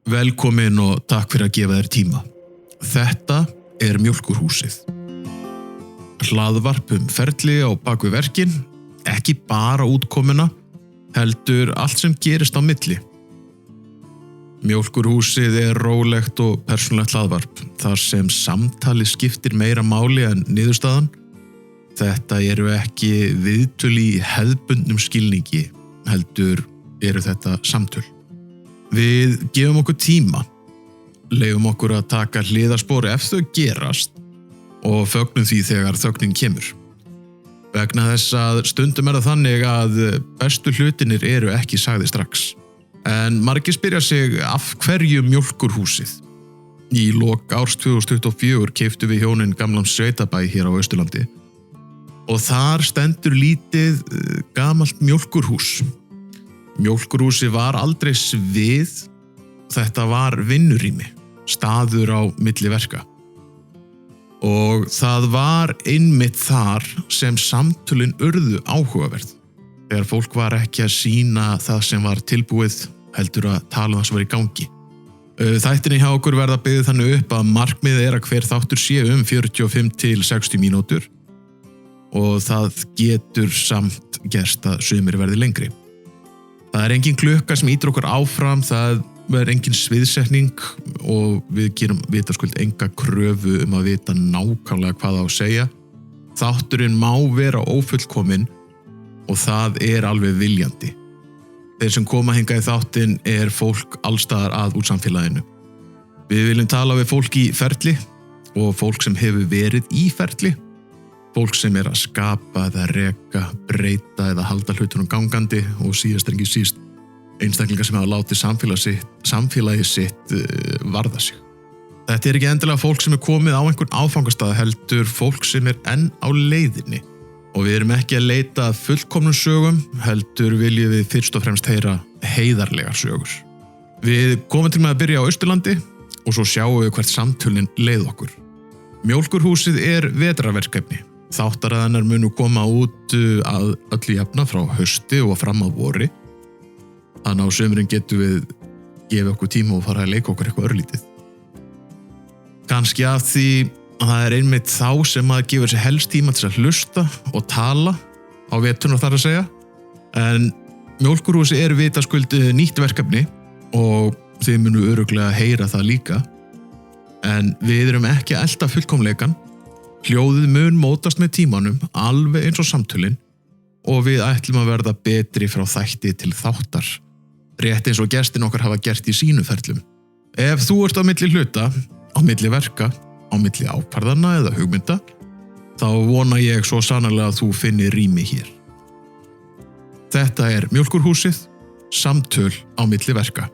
Velkomin og takk fyrir að gefa þér tíma. Þetta er Mjólkurhúsið. Hlaðvarp ferli á bak við verkin, ekki bara útkomuna, heldur allt sem gerist á milli. Mjólkurhúsið er rólegt og persónulegt hlaðvarp, þar sem samtalið skiptir meira máli en niðurstaðan. Þetta eru ekki viðtöl í hefðbundnum skilningi, heldur eru þetta samtöl. Við gefum okkur tíma, leyfum okkur að taka hliðarspor ef þau gerast og fögnum því þegar þögnin kemur. Vegna þess að stundum það þannig að bestu hlutinir eru ekki sagði strax. En margir spyrja sig af hverju Mjólkurhúsið. Í lok árs 2024 keyptum við hjónin gamlan sveitabæ hér á Austurlandi og þar stendur lítið gamalt mjólkurhús. Mjólkurhúsi var aldrei svið, þetta var vinnurými, staður á milli verka. Og það var einmitt þar sem samtölin urðu áhugaverð. Þegar fólk var ekki að sýna það sem var tilbúið, heldur að tala það sem var í gangi. Þættinni hjá okkur verða byggðið þannig upp að markmiðið er að hver þáttur sé 45 til 60 mínútur og það getur samt gerst að sumir verði lengri. Það er engin klukka sem ýtir okkur áfram, það er engin sviðsetning og við gerum vitaskuld enga kröfu að vita nákvæmlega hvað það á að segja. Þátturinn má vera ófullkominn og það er alveg viljandi. Þeir sem koma hingað í þáttinn er fólk allstaðar að úr samfélaginu. Við viljum tala við fólk í ferli og fólk sem hefur verið í ferli. Fólk sem er að skapa eða reka, breyta eða halda hlutunum gangandi og síðast en ekki síst einstaklingar sem hafa látið samfélagið sitt varða sig. Þetta er ekki endilega fólk sem er komið á einhvern áfangastað, heldur fólk sem er enn á leiðinni. Og við erum ekki að leita að fullkomnum sögum, heldur viljum við fyrst og fremst heyra heiðarlegar sögur. Við komum til með að byrja á Austurlandi og svo sjáum við hvert samtölin leið okkur. Mjólkurhúsið er vetrarverkefni. Þáttaraðanar munu koma út að öllu jafna frá hausti og fram að vori. Þannig á sumrin getum við gefið okkur tíma og fara að leika okkur eitthvað örlítið. Kannski af því að það er einmitt þá sem maður gefur sér helst tíma til að hlusta og tala á veturna þar að segja. En Mjólkurhúsi er vitaskuld nýtt verkefni og þið munu örugglega heyra það líka. En við erum ekki að elta fullkomleikan. Hljóðið mun mótast með tímanum, alveg eins og samtölin, og við ætlum að verða betri frá þætti til þáttar. Rétt eins og gestin okkar hafa gert í sínu ferlum. Ef þú ert á milli hluta, á milli verka, á milli ákvarðana eða hugmynda, þá vona ég svo sannarlega að þú finnir rými hér. Þetta er Mjólkurhúsið, samtöl á milli verka.